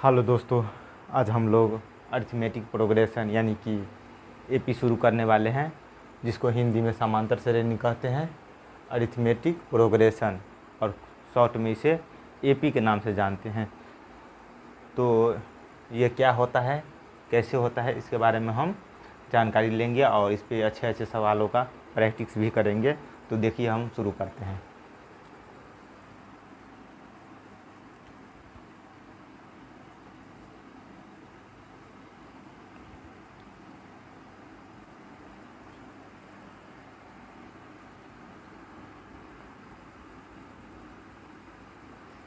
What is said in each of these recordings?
Hello दोस्तों, आज हम लोग अरिथमेटिक प्रोग्रेशन यानी कि एपी शुरू करने वाले हैं, जिसको हिंदी में समांतर श्रेणी कहते हैं। अरिथमेटिक प्रोग्रेशन और शॉर्ट में इसे एपी के नाम से जानते हैं। तो ये क्या होता है, कैसे होता है, इसके बारे में हम जानकारी लेंगे और इस पे अच्छे अच्छे सवालों का प्रैक्टिस भी करेंगे। तो देखिए, हम शुरू करते हैं।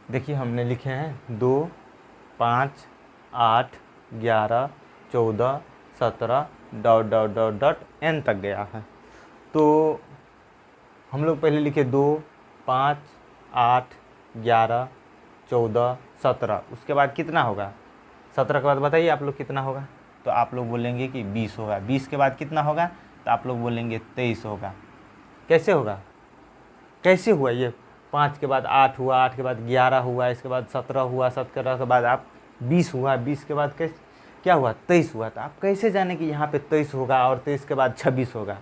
देखिए, हमने लिखे हैं 2, 5, 8, 11, 14, 17 dot dot dot dot n तक गया है। तो हम लोग पहले लिखे 2, 5, 8, 11, 14, 17। उसके बाद कितना होगा? 17 के बाद बताइए आप लोग कितना होगा? तो आप लोग बोलेंगे कि 20 होगा। 20 के बाद कितना होगा? तो आप लोग बोलेंगे 23 होगा। कैसे होगा? कैसे हुआ ये? 5 के बाद 8 हुआ, 8 के बाद 11 हुआ, इसके बाद 17 हुआ, 17 के बाद आप 20 हुआ, 20 के बाद कैसे क्या हुआ? 23 हुआ। तो आप कैसे जाने कि यहाँ पे 23 होगा और 23 के बाद 26 होगा?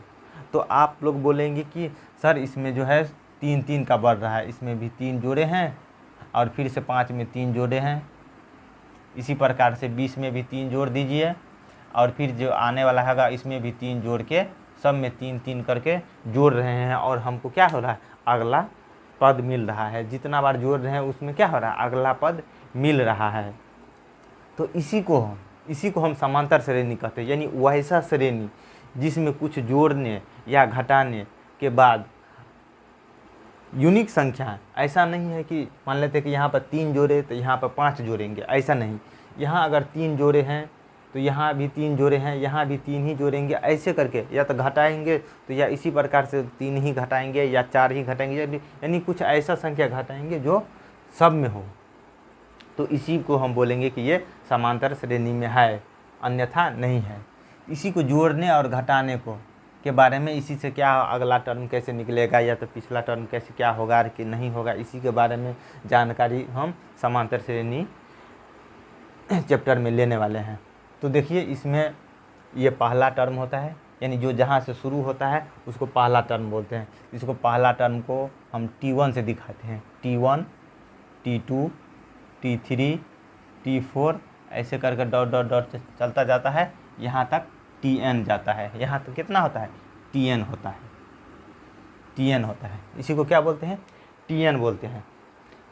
तो आप लोग बोलेंगे कि सर इसमें जो है 3 3 का बढ़ रहा है, इसमें भी 3 जोड़े हैं और फिर से 5 में 3 जोड़े हैं। इसी प्रकार से 20 में भी 3 जोड़ दीजिए और फिर जो आने वाला हैगा इसमें भी 3 जोड़ के सब में 3 3 करके जोड़ रहे हैं और हमको क्या हो रहा है? अगला पद मिल रहा है। जितना बार जोड़ रहे हैं उसमें क्या हो रहा है? अगला पद मिल रहा है। तो इसी को हम समांतर श्रेणी कहते हैं, यानी वैसा श्रेणी जिसमें कुछ जोड़ने या घटाने के बाद यूनिक संख्या, ऐसा नहीं है कि मान लेते हैं कि यहाँ पर 3 जोड़े तो यहाँ पर 5 जोड़ेंगे, ऐसा नहीं। यहाँ अगर 3 जोड़े हैं तो यहाँ भी 3 जोड़े हैं, यहाँ भी 3 ही जोड़ेंगे, ऐसे करके या तो घटाएंगे तो या इसी प्रकार से 3 ही घटाएंगे या 4 ही घटाएंगे, यानी कुछ ऐसा संख्या घटाएंगे जो सब में हो। तो इसी को हम बोलेंगे कि ये समांतर श्रेणी में है, अन्यथा नहीं है। इसी को जोड़ने और घटाने को के बारे में, इसी से क्या अगला टर्म कैसे निकलेगा या तो पिछला टर्म कैसे क्या होगा कि नहीं होगा, इसी के बारे में जानकारी हम समांतर श्रेणी चैप्टर में लेने वाले हैं। तो देखिए, इसमें ये पहला टर्म होता है, यानी जो जहाँ से शुरू होता है उसको पहला टर्म बोलते हैं। इसको पहला टर्म को हम T1 से दिखाते हैं। T1, T2, T3, T4 ऐसे करके डॉट डॉट डॉट चलता जाता है, यहाँ तक Tn जाता है। यहाँ तक कितना होता है? Tn होता है। Tn होता है। इसी को क्या बोलते हैं? Tn बोलते हैं।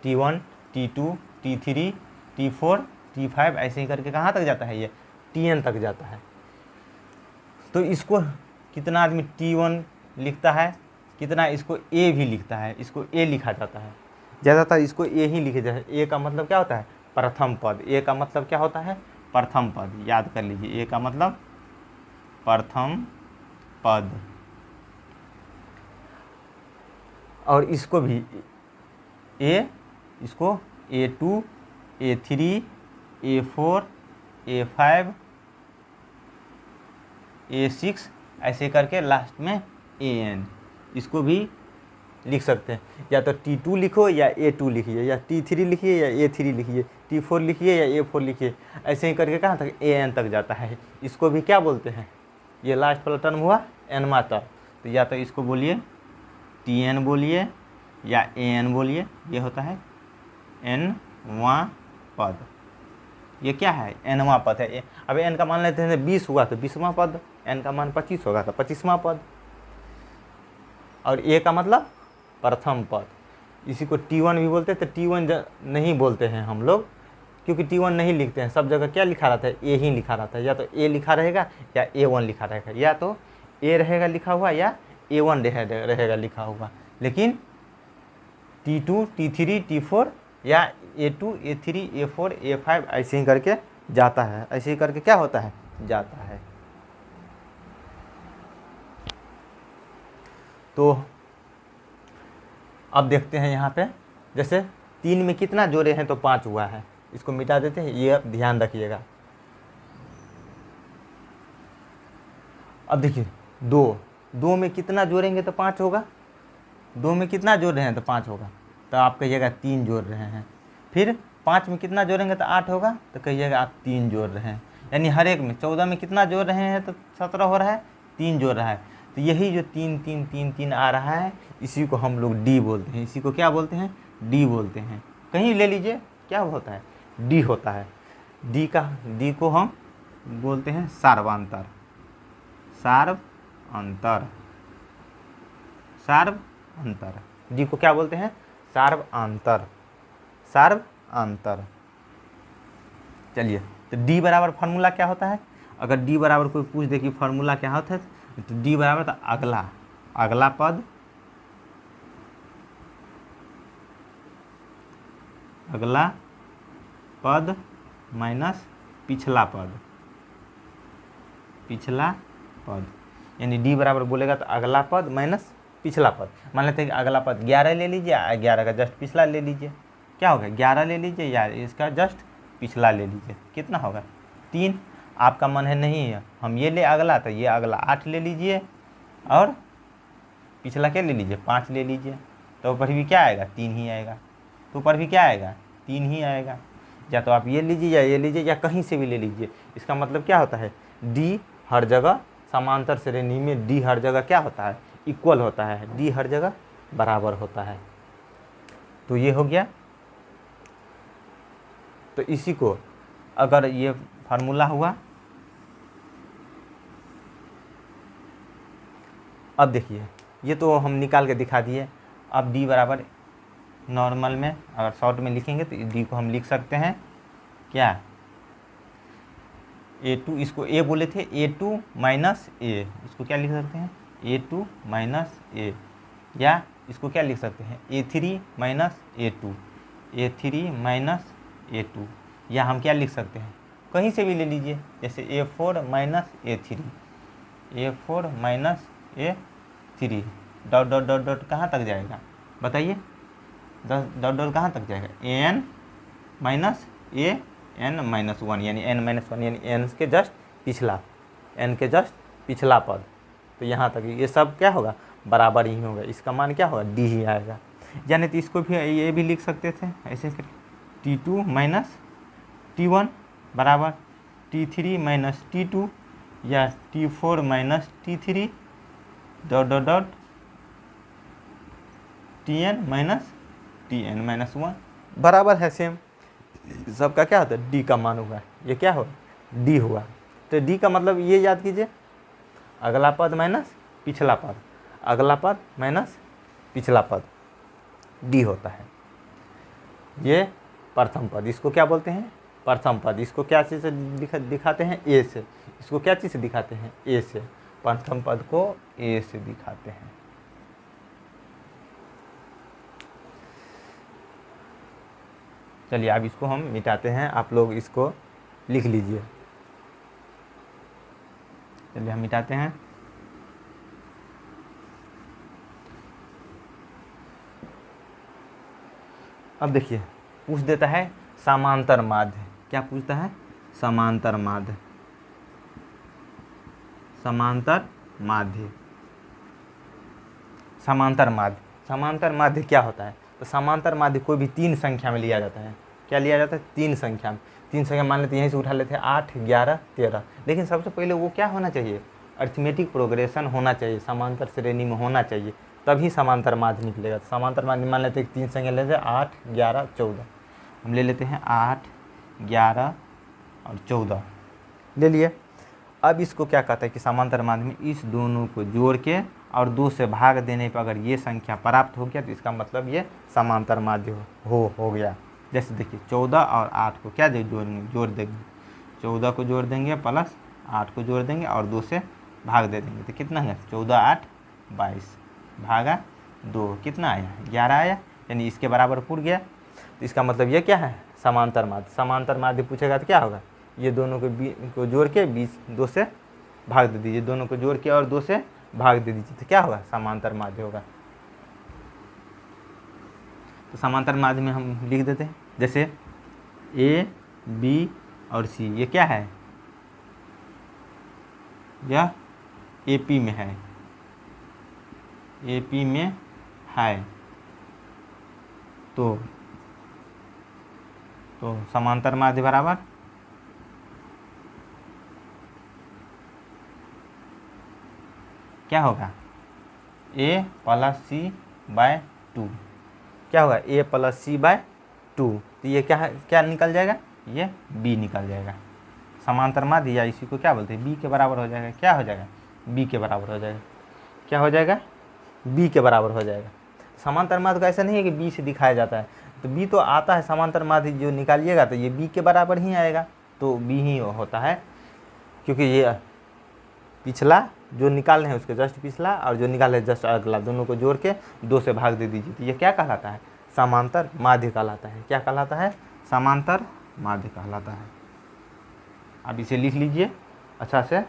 T1, T2, T3, T4, T5 ऐसे ही करके कहाँ तक जाता है? ये Tn तक जाता है। तो इसको कितना आदमी T1 लिखता है, कितना इसको A भी लिखता है। इसको A लिखा जाता है, ज़्यादातर इसको A ही लिखे जाता है। A का मतलब क्या होता है? प्रथम पद। A का मतलब क्या होता है? प्रथम पद। याद कर लीजिए, A का मतलब प्रथम पद। और इसको भी इसको A2, A3, A4, A5, A6 ऐसे करके लास्ट में AN, इसको भी लिख सकते हैं। या तो T2 लिखो या A2 लिखिए, या T3 लिखिए या A3 लिखिए, T4 लिखिए या A4 लिखिए, ऐसे ही करके कहाँ तक? AN तक जाता है। इसको भी क्या बोलते हैं? ये लास्ट वाला टर्म हुआ n तक। तो या तो इसको बोलिए Tn बोलिए या AN बोलिए। ये होता है nवां पद। ये क्या है? nवां पद है। अब n का मान लेते हैं 20 हुआ तो 20वां पद, n का मान 25 होगा तो 25वां पद। और A का मतलब प्रथम पद। इसी को T1 भी बोलते हैं। तो T1 नहीं बोलते हैं हम लोग, क्योंकि T1 नहीं लिखते हैं। सब जगह क्या लिखा रहता है? A ही लिखा रहता है। या तो A लिखा रहेगा या A1 लिखा रहेगा, या तो A रहेगा लिखा हुआ या A1 रहेगा लिखा हुआ। लेकिन T2, T3, T4 या A2, A3, A4, A5 ऐसे ही करके जाता है। ऐसे ही करके क्या होता है? जाता है। तो अब देखते हैं यहाँ पे, जैसे 3 में कितना जोड़े हैं? तो 5 हुआ है। इसको मिटा देते हैं, ये ध्यान रखिएगा। अब देखिए, 2 में कितना जोड़ेंगे तो 5 होगा? 2 में कितना जोड़ रहे हैं तो 5 होगा। तो आप कहिएगा 3 जोड़ रहे हैं। फिर 5 में कितना जोड़ेंगे तो 8 होगा, तो कहिएगा आप 3 जोड़ रहे हैं, यानी हर एक में 14 में कितना जोड़ रहे हैं तो 17 हो रहा है, 3 जोड़ रहा है। तो यही जो 3 3 3 3 आ रहा है, इसी को हम लोग डी बोलते हैं। इसी को क्या बोलते हैं? डी बोलते हैं। कहीं ले लीजिए, क्या होता है? डी होता है। डी को हम बोलते हैं सार्वांतर। सार्व अंतर। डी को क्या बोलते हैं? सार्वांतर। चलिए, तो डी बराबर फार्मूला क्या होता है? अगर डी बराबर कोई पूछ दे कि फार्मूला क्या होता है, तो डी बराबर तो अगला पद माइनस पिछला पद, यानी डी बराबर बोलेगा तो अगला पद माइनस पिछला पद। मान लेते हैं कि अगला पद 11 ले लीजिए, 11 का जस्ट पिछला ले लीजिए, क्या होगा? 11 ले लीजिए या इसका जस्ट पिछला ले लीजिए, कितना होगा? 3। आपका मन है नहीं है हम ये ले अगला, तो ये अगला 8 ले लीजिए और पिछला क्या ले लीजिए? 5 ले लीजिए, तो ऊपर भी क्या आएगा? 3 ही आएगा। तो ऊपर भी क्या आएगा? 3 ही आएगा। या तो आप ये लीजिए या ये लीजिए या कहीं से भी ले लीजिए। इसका मतलब क्या होता है? डी हर जगह समांतर श्रेणी में डी हर जगह क्या होता है? इक्वल होता है। डी हर जगह बराबर होता है। तो ये हो गया। तो इसी को अगर ये फार्मूला हुआ, अब देखिए ये तो हम निकाल के दिखा दिए। अब डी बराबर नॉर्मल में अगर शॉर्ट में लिखेंगे तो डी को हम लिख सकते हैं क्या? A2, इसको ए बोले थे, A2 माइनस ए, इसको क्या लिख सकते हैं? A2 माइनस ए, या इसको क्या लिख सकते हैं? A3 minus A2, A3 minus A2, या हम क्या लिख सकते हैं? कहीं से भी ले लीजिए, जैसे A4 minus A3, A4 minus A3, dot dot dot dot कहाँ तक जाएगा बताइए? डॉट डॉट कहाँ तक जाएगा? एन माइनस एन माइनस 1, यानी एन माइनस 1, यानी एन के जस्ट पिछला पद। तो यहाँ तक ये सब क्या होगा? बराबर ही होगा। इसका मान क्या होगा? डी ही आएगा। यानी तो इसको भी ये भी लिख सकते थे ऐसे कर, T2 माइनस T1 बराबर T3 माइनस T2, या T4 minus T3 dot dot dot Tn minus Tn minus 1 बराबर है सेम। सबका क्या होता है? डी का मान हुआ। ये क्या हुआ? डी हुआ। तो डी का मतलब ये याद कीजिए, अगला पद माइनस पिछला पद, अगला पद माइनस पिछला पद, डी होता है। ये प्रथम पद, इसको क्या बोलते हैं? प्रथम पद। इसको क्या चीज़ से दिखाते हैं? ए से। इसको क्या चीज़ से दिखाते हैं? ए से। प्रथम पद को ए से दिखाते हैं। चलिए अब इसको हम मिटाते हैं, आप लोग इसको लिख लीजिए। चलिए हम मिटाते हैं। अब देखिए पूछ देता है समांतर माध्य। क्या पूछता है? समांतर माध्य। समांतर माध्य क्या होता है? तो समांतर माध्य कोई भी 3 संख्या में लिया जाता है। क्या लिया जाता है? 3 संख्या में। 3 संख्या मान लेते हैं, यहीं से उठा लेते हैं 8, 11, 13। लेकिन सबसे पहले वो क्या होना चाहिए? अरिथमेटिक प्रोग्रेशन होना चाहिए, समांतर श्रेणी में होना चाहिए, तभी समांतर माध्य निकलेगा। तो समांतर माध्य मान लेते हैं 3 संख्या लेते हैं 8, 11, 14। हम ले लेते हैं 8, 11 और 14 ले लिए। अब इसको क्या कहता है कि समांतर माध्य में इस दोनों को जोड़ के और 2 से भाग देने पर अगर ये संख्या प्राप्त हो गया तो इसका मतलब ये समांतर माध्य हो गया। जैसे देखिए 14 और 8 को क्या जोड़ देंगे? 14 को जोड़ देंगे प्लस 8 को जोड़ देंगे और 2 से भाग दे देंगे, तो कितना है? 14, 8, 22 भागा 2, कितना आया? 11 आया, यानी इसके बराबर पूर गया। तो इसका मतलब ये क्या है? समांतर माध्य। समांतर माध्य पूछेगा तो क्या होगा? ये दोनों को जोड़ के 2 से भाग दे दीजिए, दोनों को जोड़ के और 2 से भाग दे दीजिए, तो क्या होगा? समांतर माध्य होगा। तो समांतर माध्य में हम लिख देते हैं, जैसे ए, बी और सी, ये क्या है? यह AP में है, AP में है। तो तो समांतर माध्य बराबर क्या होगा, a plus C by two. क्या होगा, a plus C by two. तो ये क्या है, क्या निकल जाएगा, ये b निकल जाएगा। समांतर माध्य या इसी को क्या बोलते हैं, b के बराबर हो जाएगा। क्या हो जाएगा, b के बराबर हो जाएगा। क्या हो जाएगा, b के बराबर हो जाएगा। समांतर माध्य का ऐसा नहीं है कि b से दिखाया जाता है, तो b तो आता है समांतर माध्य जो निकालिएगा तो ये b के बराबर ही आएगा, तो b ही होता है। क्योंकि ये पिछला जो निकाल रहे हैं उसके जस्ट पिछला और जो निकाले जस्ट अगला, दोनों को जोड़ के 2 से भाग दे दीजिए, तो ये क्या कहलाता है, समांतर माध्य कहलाता है। क्या कहलाता है, समांतर माध्य कहलाता है। अब इसे लिख लीजिए अच्छा से।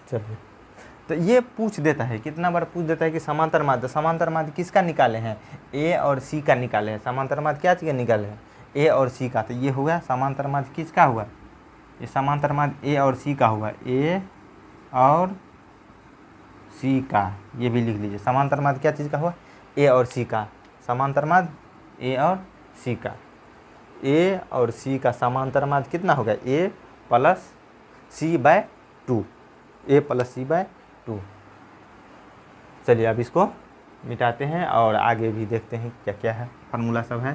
चलिए, तो ये पूछ देता है, कितना बार पूछ देता है कि समांतर माध्य किसका निकाले हैं, ए और सी का निकाले हैं। समांतर माध्य क्या चीज़ का निकाले हैं, ए और सी का। तो ये हुआ समांतर माध्य किसका हुआ, ये समांतर माध्य ए और सी का हुआ, ए और सी का। ये भी लिख लीजिए, समांतर माध्य क्या चीज़ का हुआ, ए और सी का। समांतर माध्य ए और सी का, ए और सी का समांतर माध्य कितना होगा, A plus C by two, A plus C by two. चलिए अब इसको मिटाते हैं और आगे भी देखते हैं क्या क्या है, फार्मूला सब है।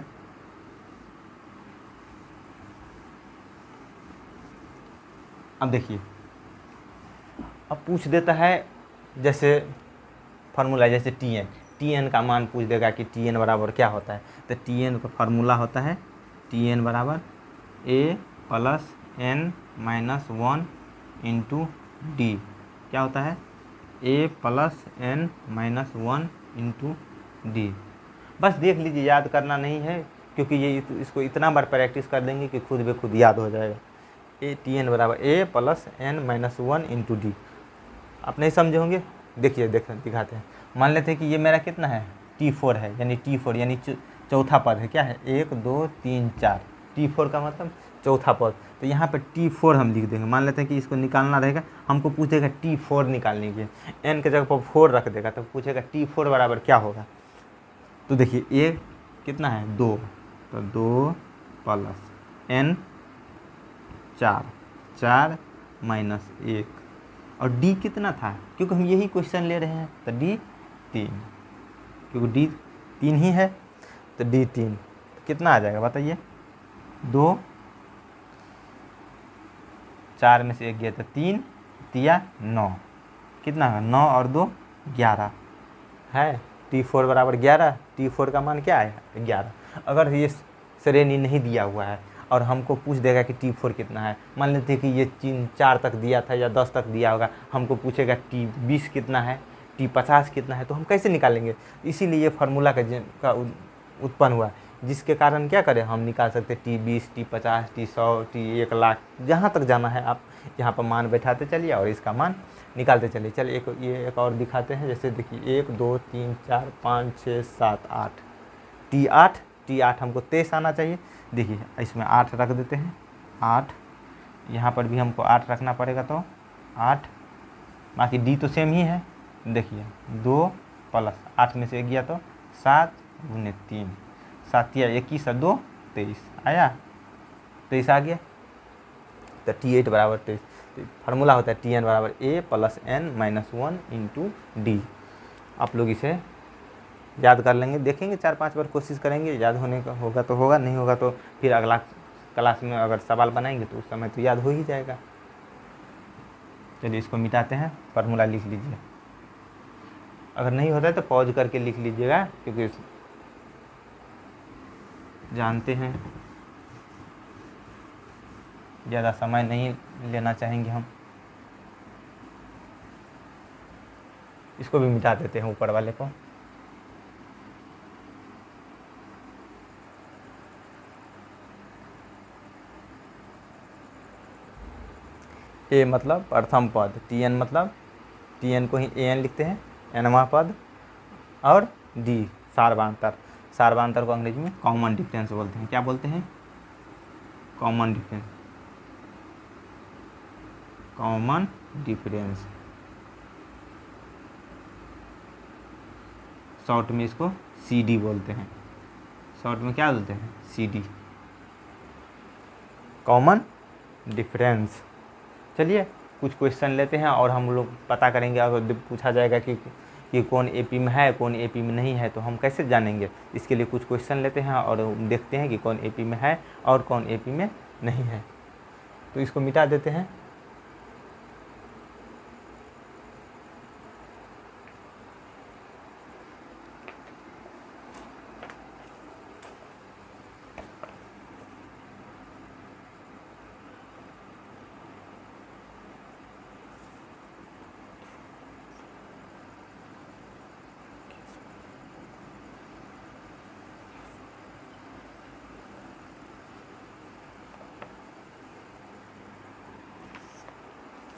अब देखिए, अब पूछ देता है जैसे फार्मूला, जैसे टी एन का मान पूछ देगा कि टी एन बराबर क्या होता है। तो टी एन का फार्मूला होता है टी एन बराबर A plus N minus one into D. क्या होता है, A plus N minus one into D. बस देख लीजिए, याद करना नहीं है, क्योंकि ये इसको इतना बार प्रैक्टिस कर देंगे कि खुद ब खुद याद हो जाएगा। ए टी एन बराबर A plus N minus one into D. आप नहीं समझे होंगे, देखिए दिखाते हैं। मान लेते हैं कि ये मेरा कितना है, T4 है, यानी T4 यानी चौथा पद है। क्या है, 1 2 3 4, T4 का मतलब चौथा पद। तो यहाँ पे T4 हम लिख देंगे। मान लेते हैं कि इसको निकालना रहेगा, हमको पूछेगा T4 निकालने के, n के जगह पर 4 रख देगा, तो पूछेगा T4 बराबर क्या होगा। तो देखिए ए कितना है, 2, तो 2 प्लस n 4, 4 माइनस 1, और डी कितना था, क्योंकि हम यही क्वेश्चन ले रहे हैं, तो डी 3, क्योंकि डी 3 ही है, तो डी 3 कितना आ जाएगा बताइए, 2, 4 में से 1 गया तो 3, तिया 9, कितना है 9 और 2 11 है। T4 बराबर 11, T4 का मान क्या है 11। अगर ये श्रेणी नहीं दिया हुआ है और हमको पूछ देगा कि T4 कितना है, मान लेते हैं कि ये 4 तक दिया था या 10 तक दिया होगा, हमको पूछेगा T20 कितना है, T50 कितना है, तो हम कैसे निकालेंगे। इसीलिए ये फार्मूला का उत्पन्न हुआ, जिसके कारण क्या करें, हम निकाल सकते T20, T50, T100, T1,00,000, जहाँ तक जाना है आप यहाँ पर मान बैठाते चलिए और इसका मान निकालते चलिए। चलिए ये एक और दिखाते हैं। जैसे देखिए 1 2 3 4 5 6 7 8, T8 हमको 23 आना चाहिए। देखिए इसमें 8 रख देते हैं, 8, यहाँ पर भी हमको 8 रखना पड़ेगा, तो 8, बाकी डी तो सेम ही है। देखिए 2 प्लस 8 में से 1 गया तो 7 गुने 3, 7 या 21 और 2 23 आया, 23 आ गया। तो T8 बराबर 23। तो फार्मूला होता है Tn बराबर A plus N minus 1 into D. आप लोग इसे याद कर लेंगे, देखेंगे 4-5 बार कोशिश करेंगे, याद होने का होगा तो होगा, नहीं होगा तो फिर अगला क्लास में अगर सवाल बनाएंगे तो उस समय तो याद हो ही जाएगा। चलिए इसको मिटाते हैं, फार्मूला लिख लीजिए। अगर नहीं होता है तो पॉज करके लिख लीजिएगा, क्योंकि जानते हैं ज़्यादा समय नहीं लेना चाहेंगे हम। इसको भी मिटा देते हैं ऊपर वाले को। ए मतलब प्रथम पद, टी एन मतलब टी एन को ही ए एन लिखते हैं, एनवा पद, और डी सार्वधातुक। सार्वधातुक को अंग्रेजी में कॉमन डिफरेंस बोलते हैं। क्या बोलते हैं? Common difference, common difference. Short में इसको सी डी बोलते हैं। शॉर्ट में क्या बोलते हैं? C D, common difference. चलिए कुछ क्वेश्चन लेते हैं और हम लोग पता करेंगे। अगर पूछा जाएगा कि कौन एपी में है, कौन एपी में नहीं है, तो हम कैसे जानेंगे? इसके लिए कुछ क्वेश्चन लेते हैं और देखते हैं कि कौन एपी में है और कौन एपी में नहीं है। तो इसको मिटा देते हैं।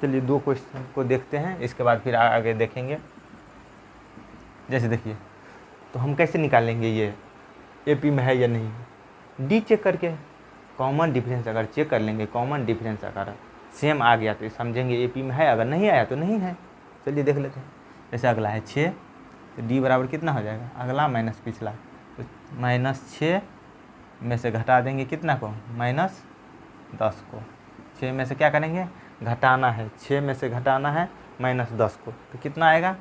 चलिए दो क्वेश्चन को देखते हैं, इसके बाद फिर आगे देखेंगे। जैसे देखिए, तो हम कैसे निकालेंगे ये एपी में है या नहीं? डी चेक करके, कॉमन डिफरेंस अगर चेक कर लेंगे, कॉमन डिफरेंस अगर सेम आ गया तो समझेंगे एपी में है, अगर नहीं आया तो नहीं है। चलिए देख लेते हैं। जैसे अगला है 6, तो डी बराबर कितना हो जाएगा? अगला माइनस पिछला, तो -6 में से घटा देंगे कितना को? -10 को। 6 में से क्या करेंगे? घटाना है। 6 में से घटाना है -10 को, तो कितना आएगा?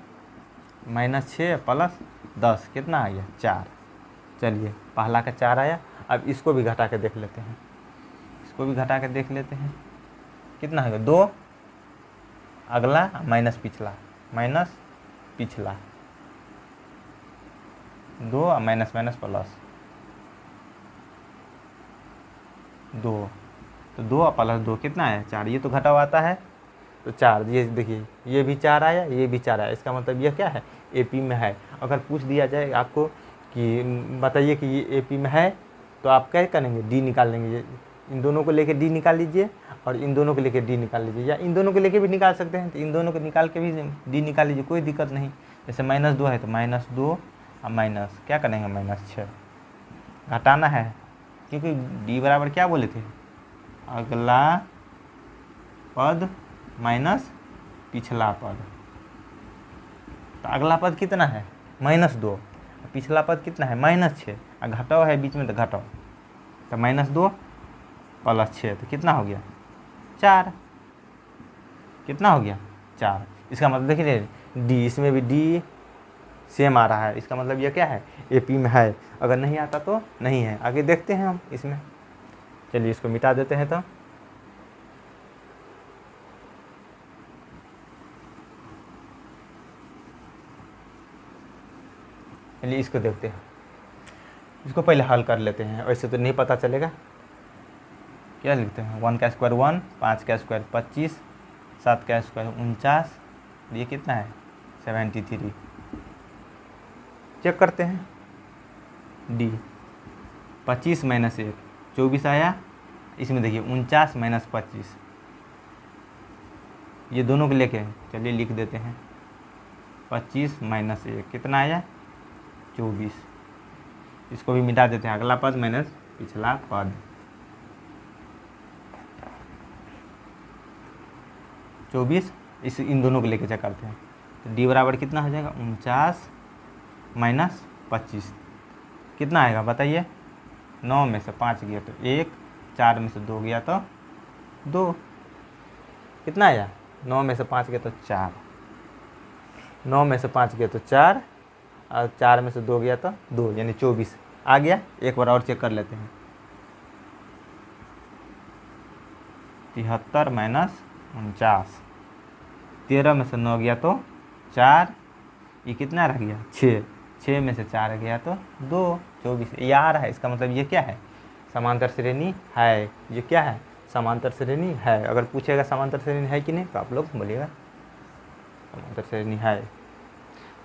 -6 + 10 कितना आ गया? 4। चलिए पहला का 4 आया। अब इसको भी घटा के देख लेते हैं, इसको भी घटा के देख लेते हैं। कितना होगा? 2 अगला माइनस पिछला, माइनस पिछला 2 माइनस माइनस प्लस 2, तो 2 + 2 कितना है? 4। ये तो घटा हुआ आता है, तो 4। ये देखिए, ये भी 4 आया, ये भी 4 आया। इसका मतलब ये क्या है? एपी में है। अगर पूछ दिया जाए आपको कि बताइए कि ये एपी में है, तो आप क्या करेंगे? डी निकाल लेंगे। इन दोनों को लेके डी निकाल लीजिए और इन दोनों को लेके डी निकाल लीजिए, या इन दोनों को लेके भी निकाल सकते हैं। तो इन दोनों को निकाल के भी डी निकाल लीजिए, कोई दिक्कत नहीं। जैसे -2 है तो -2 और माइनस क्या करेंगे? -6 घटाना है, क्योंकि डी बराबर क्या बोले थे? अगला पद माइनस पिछला पद। तो अगला पद कितना है? -2। पिछला पद कितना है? -6। और घटाओ है बीच में, तो घटाओ, तो -2 + 6 तो कितना हो गया? 4। कितना हो गया? 4। इसका मतलब देखिए डी, इसमें भी डी सेम आ रहा है। इसका मतलब ये क्या है? एपी में है। अगर नहीं आता तो नहीं है। आगे देखते हैं हम इसमें। चलिए इसको मिटा देते हैं। तो चलिए इसको देखते हैं। इसको पहले हल कर लेते हैं, वैसे तो नहीं पता चलेगा। क्या लिखते हैं? 1 का स्क्वायर 1, 5 का स्क्वायर 25, 7 का स्क्वायर 49, ये कितना है? 73। चेक करते हैं। डी 25 - 1 24 आया। इसमें देखिए 49 - 25, ये दोनों को लेके चलिए लिख देते हैं। 25 - 1 कितना आया? 24। इसको भी मिटा देते हैं। अगला पद माइनस पिछला पद, 24। इन दोनों को लेके चेक करते हैं। तो डी बराबर कितना हो जाएगा? 49 - 25 कितना आएगा बताइए? 9 में से 5 गया तो 1, 4 में से 2 गया तो 2, कितना आया? 9 में से 5 गया तो 4, 9 में से 5 गया तो 4, और 4 में से 2 गया तो 2, यानी 24 आ गया। एक बार और चेक कर लेते हैं। 73 - 49, 13 में से 9 गया तो 4, ये कितना रह गया? 6, 6 में से 4 गया तो 2, 24 ये आ रहा है। इसका मतलब ये क्या है? समांतर श्रेणी है। ये क्या है? समांतर श्रेणी है। अगर पूछेगा समांतर श्रेणी है कि नहीं, तो आप लोग बोलिएगा समांतर श्रेणी है।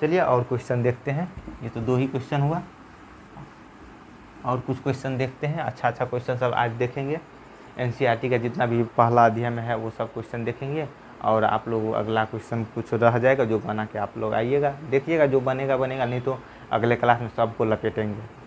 चलिए और क्वेश्चन देखते हैं। ये तो 2 ही क्वेश्चन हुआ, और कुछ क्वेश्चन देखते हैं। अच्छा क्वेश्चन सब आज देखेंगे। एनसीईआरटी का जितना भी पहला अध्याय में है वो सब क्वेश्चन देखेंगे, और आप लोग अगला क्वेश्चन कुछ रह जाएगा जो बना के आप लोग आइएगा, देखिएगा जो बनेगा बनेगा, नहीं तो अगले क्लास में सबको लपेटेंगे।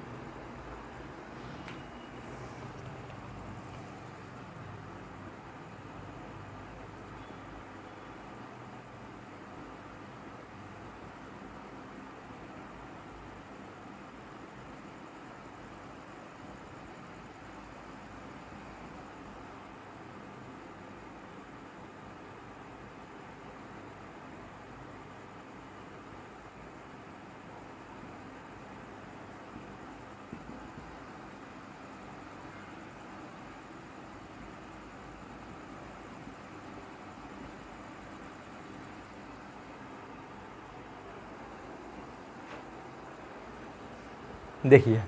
देखिए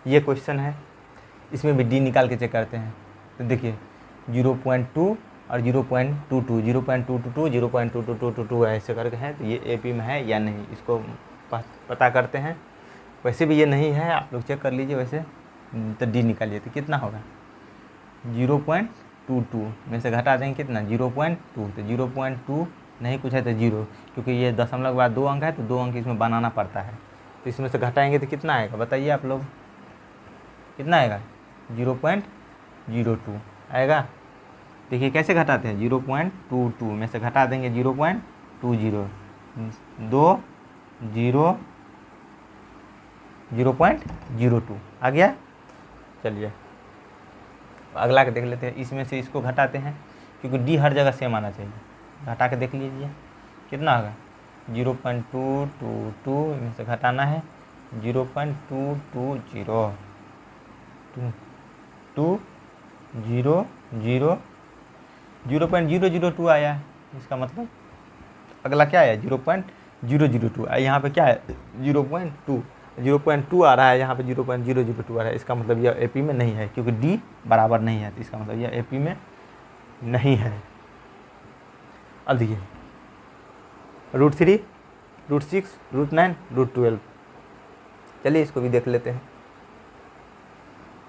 ये क्वेश्चन है, इसमें भी डी निकाल के चेक करते हैं। तो देखिए 0.2 और 0.22 0.222 0.222 ऐसे करके हैं, तो ये एपी में है या नहीं इसको पता करते हैं। वैसे भी ये नहीं है, आप लोग चेक कर लीजिए वैसे, तो डी निकालिए तो कितना होगा 0.22 में से घटा देंगे कितना 0.2, तो 0.2 नहीं कुछ है तो 0, क्योंकि ये दशमलव के बाद 2 अंक है तो 2 अंक इसमें बनाना पड़ता है, तो इसमें से घटाएंगे तो कितना आएगा बताइए आप लोग, कितना आएगा 0.02 आएगा। देखिए कैसे घटाते हैं, 0.22 में से घटा देंगे 0.20, 2 0 0.02 आ गया। चलिए अगला के देख लेते हैं, इसमें से इसको घटाते हैं क्योंकि डी हर जगह सेम आना चाहिए, घटा के देख लीजिए कितना होगा 0.222 में से घटाना है 0.220 0.002 आया है, इसका मतलब अगला क्या आया 0.002, यहाँ पे क्या है 0.2 आ रहा है, यहाँ पे 0.002 आ रहा है, इसका मतलब यह एपी में नहीं है क्योंकि डी बराबर नहीं है, तो इसका मतलब यह एपी में नहीं है। अब देखिए √3 √6 √9 √12, चलिए इसको भी देख लेते हैं।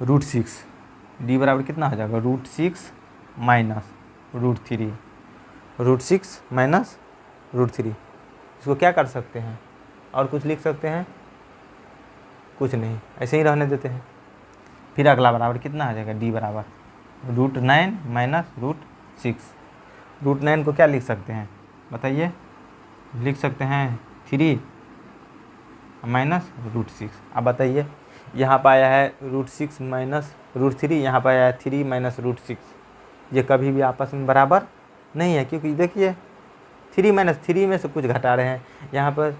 √6 डी बराबर कितना हो जाएगा √6 माइनस √3, √6 माइनस √3, इसको क्या कर सकते हैं और कुछ लिख सकते हैं, कुछ नहीं, ऐसे ही रहने देते हैं। फिर अगला बराबर कितना आ जाएगा डी बराबर √9 माइनस √6, √9 को क्या लिख सकते हैं बताइए, लिख सकते हैं 3 माइनस √6। अब बताइए यहाँ पर आया है √6 माइनस √3, यहाँ पर आया है 3 माइनस √6, ये कभी भी आपस में बराबर नहीं है क्योंकि देखिए 3 माइनस 3 में से कुछ घटा रहे हैं, यहाँ पर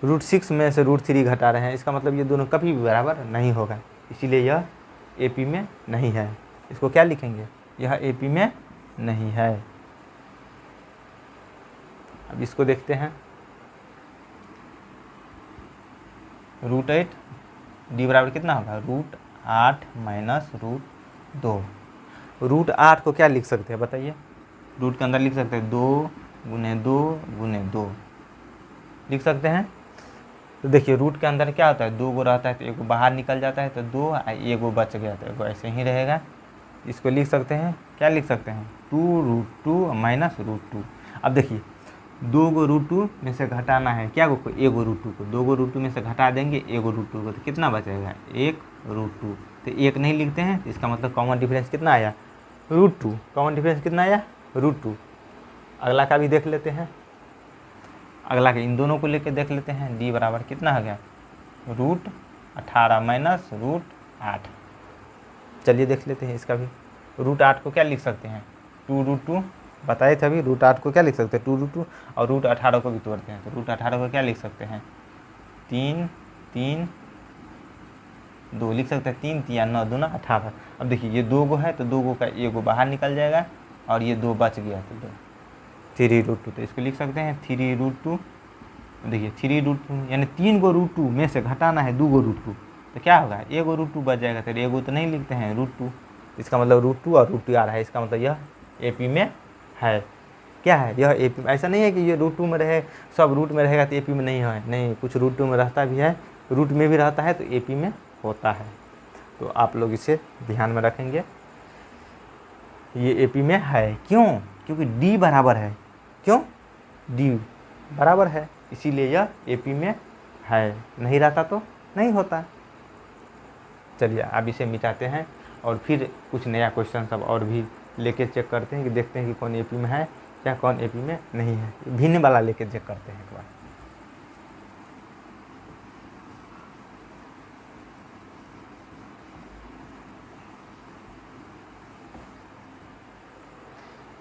√6 में से √3 घटा रहे हैं, इसका मतलब ये दोनों कभी भी बराबर नहीं होगा, इसीलिए यह एपी में नहीं है। इसको क्या लिखेंगे, यह एपी में नहीं है। अब इसको देखते हैं √8 डी बराबर कितना होगा √8 माइनस √2, √8 को क्या लिख सकते हैं बताइए, रूट के अंदर लिख सकते हैं 2 गुने 2 गुने 2 लिख सकते हैं। तो देखिए रूट के अंदर क्या होता है 2 गो रहता है तो 1 गो बाहर निकल जाता है, तो 2 1 गो बच गया तो 1 गो ऐसे ही रहेगा। इसको लिख सकते हैं, क्या लिख सकते हैं 2√2 माइनस √2। अब देखिए 2 गो √2 में से घटाना है क्या को 1 गो √2 को, 2 गो √2 में से घटा देंगे 1 गो √2 को, तो कितना बचेगा 1 √2, तो 1 नहीं लिखते हैं, इसका मतलब कॉमन डिफरेंस कितना आया √2, कॉमन डिफरेंस कितना आया √2। अगला का भी देख लेते हैं, अगला के इन दोनों को लेके देख लेते हैं, डी बराबर कितना हो गया √18 माइनस √8। चलिए देख लेते हैं इसका भी, √8 को क्या लिख सकते हैं 2√2, बताए थे अभी √8 को क्या लिख सकते हैं 2√2, और √18 को भी तोड़ते हैं, तो √18 को क्या लिख सकते हैं 3 3 2 लिख सकते हैं, 3 3 9 2 18। अब देखिए ये 2 गो है तो 2 गो का 1 गो बाहर निकल जाएगा और ये 2 बच गया तो 3√2, तो इसको लिख सकते हैं 3√2। देखिए 3√2 यानी 3 गो √2 में से घटाना है 2 गो √2, तो क्या होगा 1 गो √2 बच जाएगा, तो 1 गो तो नहीं लिखते हैं √2, इसका मतलब √2 और √2 आ रहा है, इसका मतलब यह एपी में है। क्या है यह एपी, ऐसा नहीं है कि ये √2 में रहे सब रूट में रहेगा तो एपी में नहीं है, नहीं कुछ √2 में रहता भी है, रूट में भी रहता है तो एपी में होता है, तो आप लोग इसे ध्यान में रखेंगे। ये एपी में है। क्यों? क्योंकि डी बराबर है। क्यों? डी बराबर है, इसीलिए यह एपी में है। नहीं रहता तो नहीं होता। चलिए अब इसे मिटाते हैं और फिर कुछ नया क्वेश्चन सब और भी लेके चेक करते हैं कि देखते हैं कि कौन एपी में है या कौन एपी में नहीं है। भिन्न वाला लेके चेक करते हैं एक बार।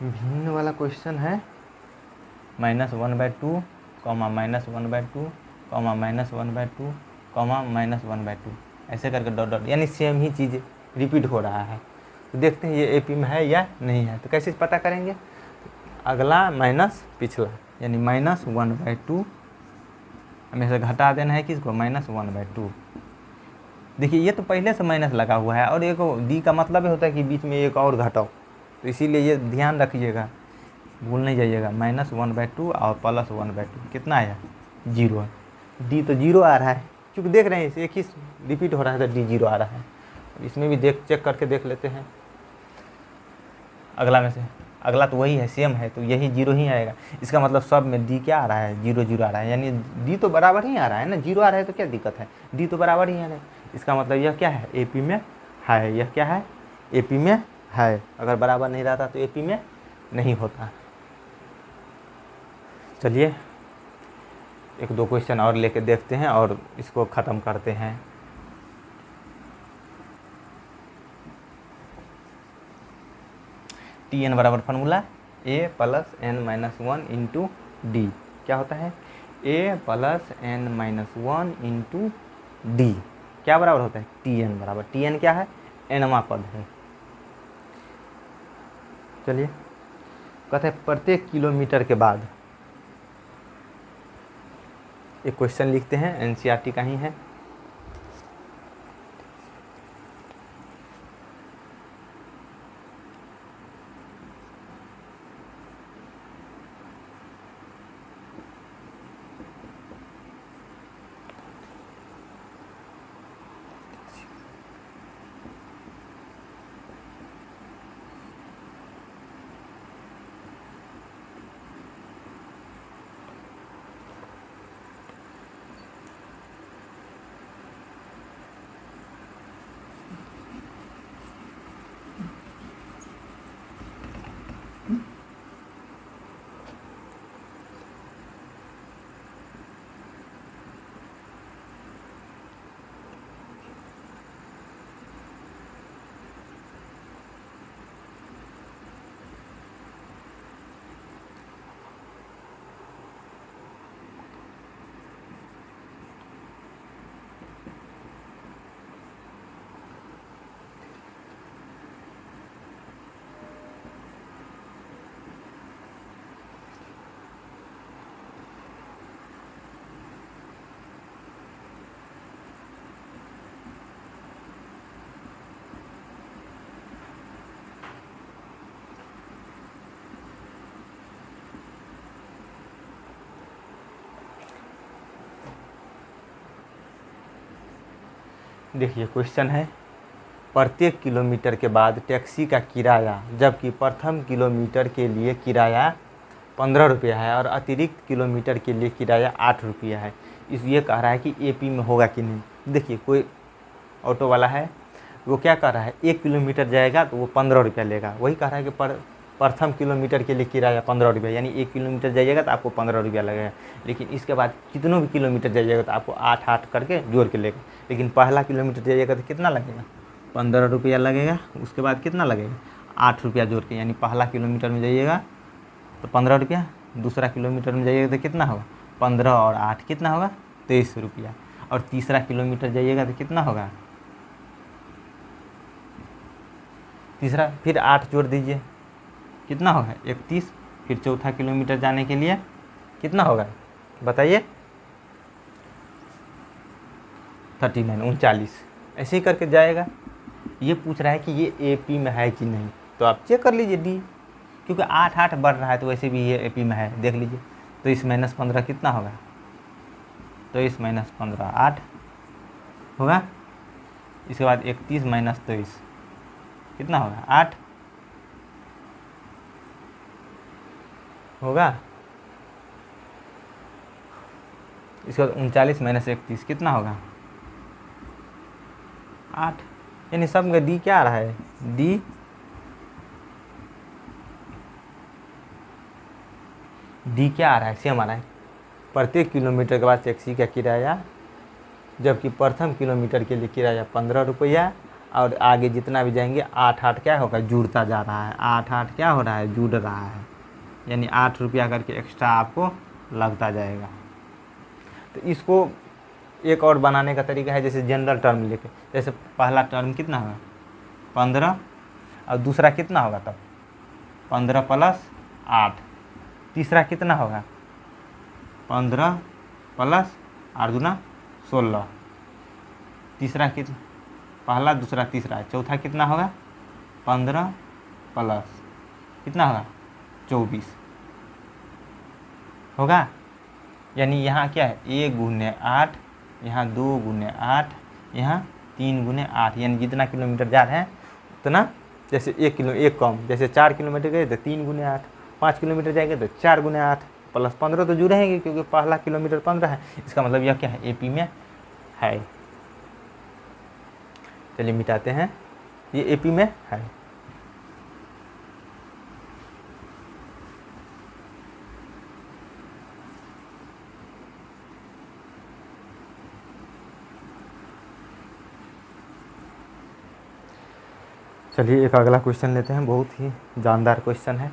भिन्न वाला क्वेश्चन है -1/2, -1/2, -1/2, -1/2, ऐसे करके डॉट डॉट, यानी सेम ही चीज़ रिपीट हो रहा है। तो देखते हैं ये एपी में है या नहीं है। तो कैसे पता करेंगे? अगला माइनस पिछला, यानी -1/2 हमें से घटा देना है किसको? -1/2। देखिए ये तो पहले से माइनस लगा हुआ है और एक डी का मतलब होता है कि बीच में एक और घटाओ, तो इसीलिए ये ध्यान रखिएगा, भूल नहीं जाइएगा। -1/2 और +1/2 कितना आया? 0। डी तो 0 आ रहा है, क्योंकि देख रहे हैं इसे एक ही रिपीट हो रहा है तो डी 0 आ रहा है। इसमें भी चेक करके देख लेते हैं। अगला में से अगला तो वही है, सेम है, तो यही 0 ही आएगा। इसका मतलब सब में डी क्या आ रहा है? 0 0 आ रहा है, यानी डी तो बराबर ही आ रहा है ना। 0 आ रहा है तो क्या दिक्कत है? डी तो बराबर ही आ रहा है। इसका मतलब यह क्या है? एपी में है। यह क्या है? एपी में है। अगर बराबर नहीं रहता तो एपी में नहीं होता। चलिए एक दो क्वेश्चन और लेके देखते हैं और इसको ख़त्म करते हैं। टी एन बराबर formula a + n-1 into D. क्या होता है? a + n-1 इंटू डी क्या बराबर होता है? टी एन बराबर, टी एन क्या है? nवां पद है। चलिए कहते हैं प्रत्येक किलोमीटर के बाद, एक क्वेश्चन लिखते हैं, एनसीईआरटी का ही है। देखिए क्वेश्चन है, प्रत्येक किलोमीटर के बाद टैक्सी का किराया, जबकि प्रथम किलोमीटर के लिए किराया 15 रुपया है और अतिरिक्त किलोमीटर के लिए किराया 8 रुपया है। ये कह रहा है कि एपी में होगा कि नहीं। देखिए कोई ऑटो वाला है, वो क्या कर रहा है, 1 किलोमीटर जाएगा तो वो 15 रुपया लेगा। वही कह रहा है कि प्रथम किलोमीटर के लिए किराया 15 रुपया, यानी 1 किलोमीटर जाइएगा तो आपको 15 रुपया लगेगा। लेकिन इसके बाद कितनों भी किलोमीटर जाइएगा तो आपको 8 करके जोड़ के लेगा। लेकिन पहला किलोमीटर जाइएगा तो कितना लगेगा? 15 रुपया लगेगा। उसके बाद कितना लगेगा? 8 रुपया जोड़ के, यानी पहला किलोमीटर में जाइएगा तो 15 रुपया, दूसरा किलोमीटर में जाइएगा तो कितना होगा? 15 और 8 कितना होगा? 23 रुपया। और तीसरा किलोमीटर जाइएगा तो कितना होगा? तीसरा फिर 8 जोड़ दीजिए, कितना होगा? 31। फिर चौथा किलोमीटर जाने के लिए कितना होगा बताइए? 39, 39। ऐसे ही करके जाएगा। ये पूछ रहा है कि ये एपी में है कि नहीं, तो आप चेक कर लीजिए डी, क्योंकि 8 बढ़ रहा है तो वैसे भी ये एपी में है, देख लीजिए। तो इस -15 कितना होगा? तो इस -15 8 होगा। इसके बाद 31 - 23 कितना होगा? 8। होगा। इसके बाद 39 माइनस 31 कितना होगा 8। यानी सब में डी क्या आ रहा है, डी क्या आ रहा है, सेम आ रहा है। प्रत्येक किलोमीटर के बाद टैक्सी का किराया, जबकि प्रथम किलोमीटर के लिए किराया 15 रुपया, और आगे जितना भी जाएंगे 8 क्या होगा, जुड़ता जा रहा है। 8 क्या हो रहा है, जुड़ रहा है, यानी 8 रुपया करके एक्स्ट्रा आपको लगता जाएगा। तो इसको एक और बनाने का तरीका है, जैसे जनरल टर्म लेके, जैसे पहला टर्म कितना होगा 15, और दूसरा कितना होगा तब 15 + 8, तीसरा कितना होगा 15 + 8 दूना 16, तीसरा कितना, पहला दूसरा तीसरा, चौथा कितना होगा 15 + कितना होगा 24 होगा। यानी यहाँ क्या है 1 × 8, यहाँ 2 × 8, यहाँ 3 × 8, यानी जितना किलोमीटर जा रहे हैं उतना, जैसे 1 कम, जैसे 4 किलोमीटर गए तो 3 × 8, 5 किलोमीटर जाएंगे तो 4 × 8 + 15 तो जुड़े हैं, क्योंकि पहला किलोमीटर 15 है। इसका मतलब यह क्या है, एपी में है। चलिए मिटाते हैं, ये एपी में है। चलिए एक अगला क्वेश्चन लेते हैं, बहुत ही जानदार क्वेश्चन है।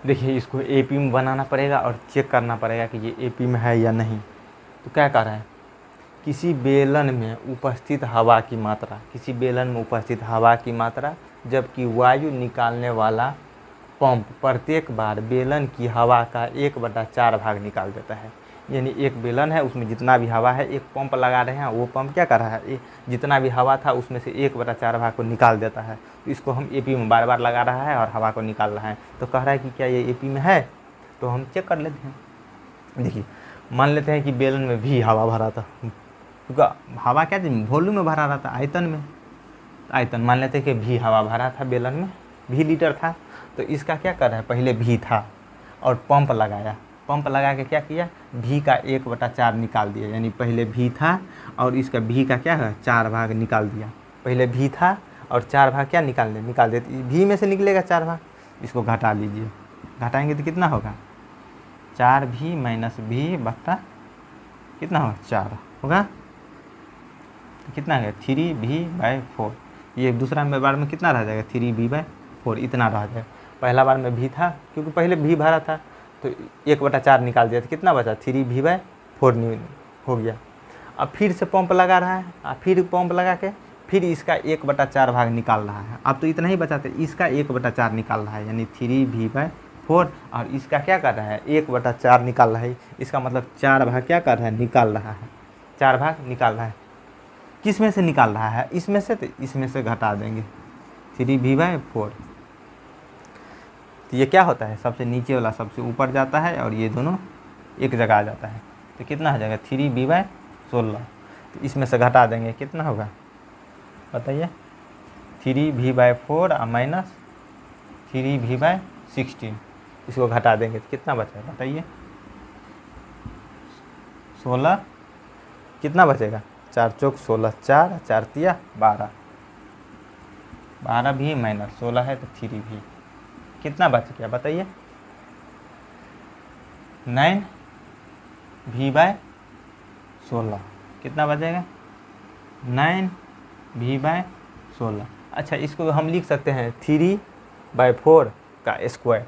देखिए इसको एपी में बनाना पड़ेगा और चेक करना पड़ेगा कि ये एपी में है या नहीं। तो क्या कर रहा है, किसी बेलन में उपस्थित हवा की मात्रा, किसी बेलन में उपस्थित हवा की मात्रा, जबकि वायु निकालने वाला पंप प्रत्येक बार बेलन की हवा का 1/4 भाग निकाल देता है। यानी एक बेलन है, उसमें जितना भी हवा है, एक पंप लगा रहे हैं, वो पंप क्या कर रहा है, जितना भी हवा था उसमें से 1/4 भाग को निकाल देता है। तो इसको हम एपी में बार बार लगा रहा है और हवा को निकाल रहा है। तो कह रहा है कि क्या ये एपी में है, तो हम चेक कर लेते हैं। देखिए मान लेते हैं कि बेलन में भी हवा भरा था, क्योंकि हवा क्या थी, वॉल्यूम में भरा रहा था, आयतन में। आयतन मान लेते हैं कि भी हवा भरा था बेलन में, भी लीटर था। तो इसका क्या कर रहा है, पहले भी था और पंप लगाया, पंप लगा के क्या किया, भी का 1/4 निकाल दिया। यानी पहले भी था और इसका भी का क्या है 4 भाग निकाल दिया। पहले भी था और 4 भाग क्या निकाल देते, भी में से निकलेगा 4 भाग। इसको घटा लीजिए, घटाएंगे तो कितना होगा 4 भी माइनस भी बट्टा कितना होगा 4 होगा, तो कितना है 3v/4। ये दूसरा में बार में कितना रह जाएगा 3v/4, इतना रह जाएगा। पहला बार में भी था, क्योंकि पहले भी भरा था तो 1/4 निकाल दिया, तो कितना बचा 3v/4 हो गया। अब फिर से पंप लगा रहा है, फिर पंप लगा के फिर इसका 1/4 भाग निकाल रहा है। अब तो इतना ही बचा था, इसका 1/4 निकाल रहा है, यानी 3v/4, और इसका क्या कर रहा है 1/4 निकाल रहा है। इसका मतलब 4 भाग क्या कर रहा है, निकाल रहा है, 4 भाग निकाल रहा है। किस में से निकाल रहा है, इसमें से, तो इसमें से घटा देंगे 3v/4। तो ये क्या होता है, सबसे नीचे वाला सबसे ऊपर जाता है और ये दोनों एक जगह आ जाता है। तो कितना हो जाएगा 3v/16। तो इसमें से घटा देंगे कितना होगा बताइए, 3v/4 और माइनस 3v/16, इसको घटा देंगे तो कितना बचेगा बताइए, 16 कितना बचेगा, 4 चौक 16, 4 4 तिया 12, 12v माइनस 16 है तो 3v, कितना बच गया बताइए, 9v/16, कितना बचेगा 9v/16। अच्छा इसको हम लिख सकते हैं 3/4 का स्क्वायर,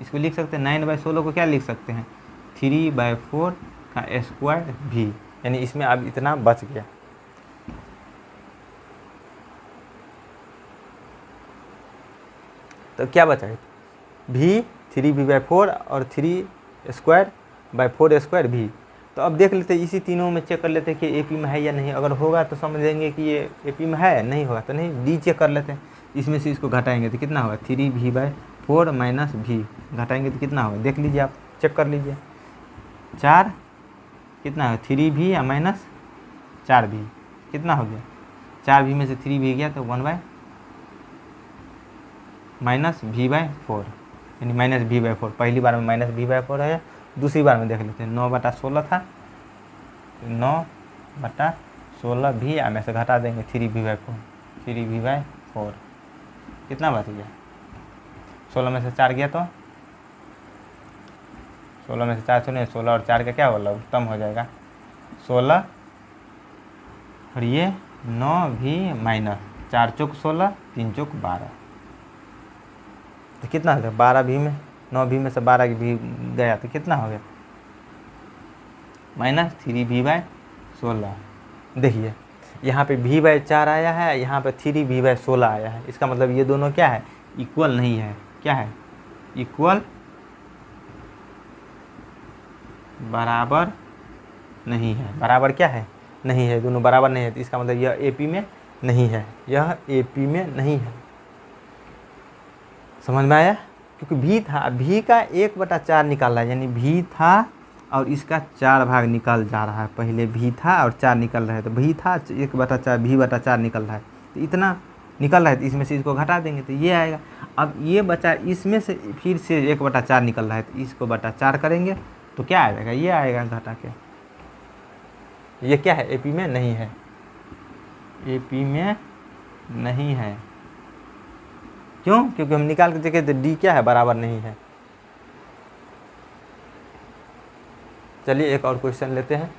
इसको लिख सकते हैं 9/16 को क्या लिख सकते हैं 3/4 का स्क्वायर भी, यानी इसमें अब इतना बच गया। तो क्या बचा है भी 3v/4 और 3² भी। तो अब देख लेते इसी तीनों में चेक कर लेते हैं कि एपी में है या नहीं, अगर होगा तो समझ लेंगे कि ये एपी में है, नहीं होगा तो नहीं। डी चेक कर लेते हैं, इसमें से इसको घटाएंगे तो कितना होगा 3v/4 माइनस भी, घटाएंगे तो कितना होगा देख लीजिए, आप चेक कर लीजिए, 4 कितना है 3v या माइनस 4v, कितना हो गया 4v में से 3v गया तो 1/- v/4, यानी -v/4। पहली बार में -v/4 है, दूसरी बार में देख लेते हैं 9/16 था, 9/16 भी में से घटा देंगे 3v/4, कितना बच गया 16 में से 4 गया तो 16 में से 4 सुनिए, 16 और 4 का क्या होगा उत्तम हो जाएगा 16, और ये 9v माइनस 4 चौक 16, 3 चौक 12, तो कितना हो गया 12v में 9v में से 12v गया तो कितना हो गया -3v/16। देखिए यहाँ पे v/4 आया है, यहाँ पे 3v/16 आया है, इसका मतलब ये दोनों क्या है इक्वल नहीं है, क्या है इक्वल बराबर नहीं है, बराबर क्या है नहीं है, दोनों बराबर नहीं है, तो इसका मतलब यह एपी में नहीं है, यह एपी में नहीं है। समझ में आया, क्योंकि भी था, भी का 1/4 निकाल रहा है, यानी भी था और इसका 4 भाग निकल जा रहा है, पहले भी था और 4 निकल रहा है, तो भी था 1/4 v/4 निकल रहा है, तो इतना निकल रहा है, तो इसमें से इसको घटा देंगे तो ये आएगा। अब ये बचा, इसमें से फिर से 1/4 निकल रहा है, तो इसको बटा 4 करेंगे तो क्या आ जाएगा, ये आएगा घटा के, ये क्या है एपी में नहीं है, एपी में नहीं है। क्यों, क्योंकि हम निकाल के देखें तो डी क्या है बराबर नहीं है। चलिए एक और क्वेश्चन लेते हैं।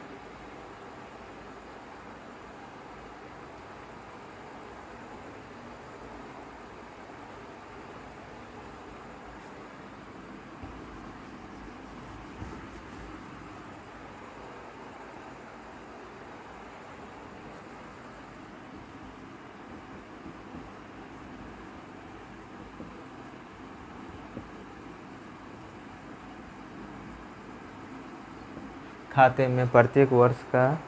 खाते में प्रत्येक वर्ष का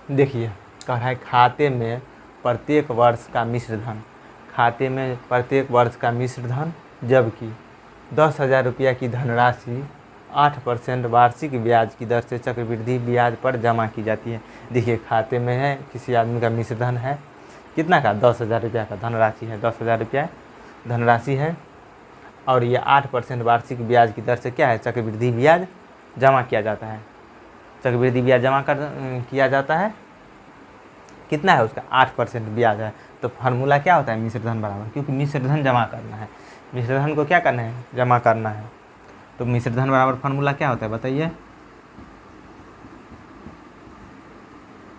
देखिए कह रहा है खाते में प्रत्येक वर्ष का मिश्र धन, खाते में प्रत्येक वर्ष का मिश्र धन, जबकि 10,000 रुपया की धनराशि 8% वार्षिक ब्याज की दर से चक्रवृद्धि ब्याज पर जमा की जाती है। देखिए खाते में है, किसी आदमी का मिश्र धन है, कितना का 10,000 रुपया का धनराशि है, 10,000 रुपया धनराशि है, और ये 8% वार्षिक ब्याज की दर से क्या है, चक्रवृद्धि ब्याज जमा किया जाता है। चक्रवृद्धि ब्याज जमा किया जाता है, कितना है उसका 8% ब्याज है। तो फार्मूला क्या होता है, मिश्र धन बराबर, क्योंकि मिश्र धन जमा करना है, मिश्र धन को क्या करना है, जमा करना है। तो मिश्र धन बराबर फार्मूला क्या होता है बताइए,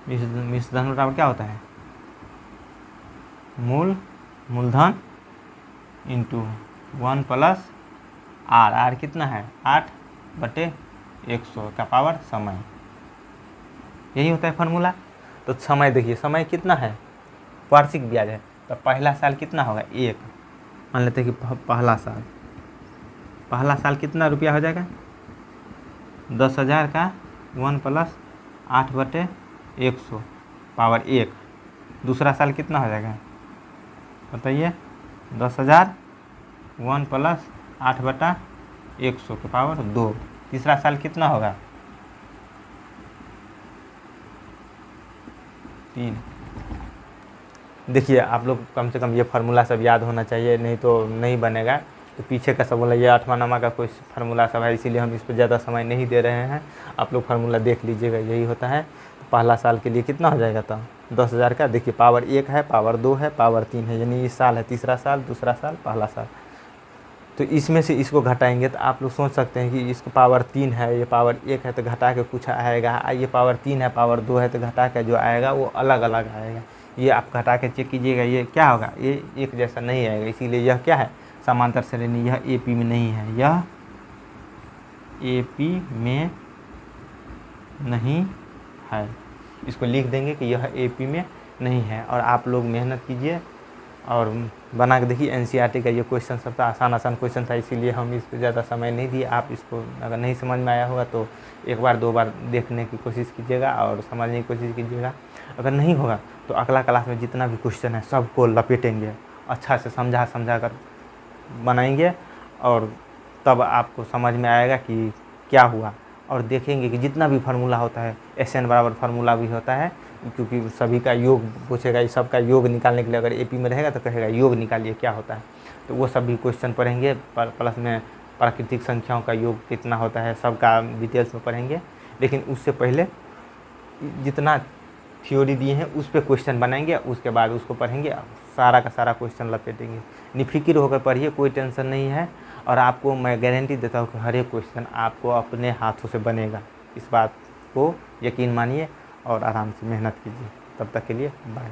मिश्र धन बराबर क्या होता है, मूलधन इंटू 1 प्लस आर, आर कितना है 8/100 का पावर समय, यही होता है फार्मूला। तो समय देखिए, समय कितना है, वार्षिक ब्याज है, तो पहला साल कितना होगा 1, मान लेते हैं कि पहला साल कितना रुपया हो जाएगा 10,000 का 1 प्लस 8/100 पावर 1। दूसरा साल कितना हो जाएगा बताइए, 10,000 1 प्लस 8/100 के पावर 2। तीसरा साल कितना होगा 3। देखिए आप लोग कम से कम ये फार्मूला सब याद होना चाहिए, नहीं तो नहीं बनेगा। तो पीछे का सब बोला, ये 8वां नंबर का कोई फार्मूला सब है, इसीलिए हम इस पर ज़्यादा समय नहीं दे रहे हैं। आप लोग फार्मूला देख लीजिएगा, यही होता है। तो पहला साल के लिए कितना हो जाएगा, तो 10,000 का, देखिए पावर 1 है, पावर 2 है, पावर 3 है, यानी ये साल है, तीसरा साल, दूसरा साल, पहला साल। तो इसमें से इसको घटाएंगे तो आप लोग सोच सकते हैं कि इसको पावर 3 है, ये पावर 1 है, तो घटा के कुछ आएगा, ये पावर 3 है, पावर 2 है, तो घटा के जो आएगा वो अलग अलग आएगा। ये आप घटा के चेक कीजिएगा, ये क्या होगा, ये एक जैसा नहीं आएगा। इसीलिए यह क्या है, समांतर श्रेणी, यह AP में नहीं है, यह AP में नहीं है। इसको लिख देंगे कि यह AP में नहीं है। और आप लोग मेहनत कीजिए और बना के देखिए। NCERT का ये क्वेश्चन सब था, आसान क्वेश्चन था, इसीलिए हम इस पर ज़्यादा समय नहीं दिए। आप इसको अगर नहीं समझ में आया होगा तो एक बार 2 बार देखने की कोशिश कीजिएगा और समझने की कोशिश कीजिएगा। अगर नहीं होगा तो अगला क्लास में जितना भी क्वेश्चन है सबको लपेटेंगे, अच्छा से समझा कर बनाएंगे, और तब आपको समझ में आएगा कि क्या हुआ। और देखेंगे कि जितना भी फार्मूला होता है, SN बराबर फार्मूला भी होता है, क्योंकि सभी का योग पूछेगा, इस सब का योग निकालने के लिए अगर AP में रहेगा तो कहेगा योग निकालिए क्या होता है, तो वो सभी क्वेश्चन पढ़ेंगे। प्लस में प्राकृतिक संख्याओं का योग कितना होता है, सबका डिटेल्स में पढ़ेंगे। लेकिन उससे पहले जितना थ्योरी दिए हैं उस पर क्वेश्चन बनाएंगे, उसके बाद उसको पढ़ेंगे, सारा का सारा क्वेश्चन लपेटेंगे। निफिक्र होकर पढ़िए, कोई टेंशन नहीं है। और आपको मैं गारंटी देता हूँ कि हर एक क्वेश्चन आपको अपने हाथों से बनेगा, इस बात को यकीन मानिए और आराम से मेहनत कीजिए। तब तक के लिए बाय।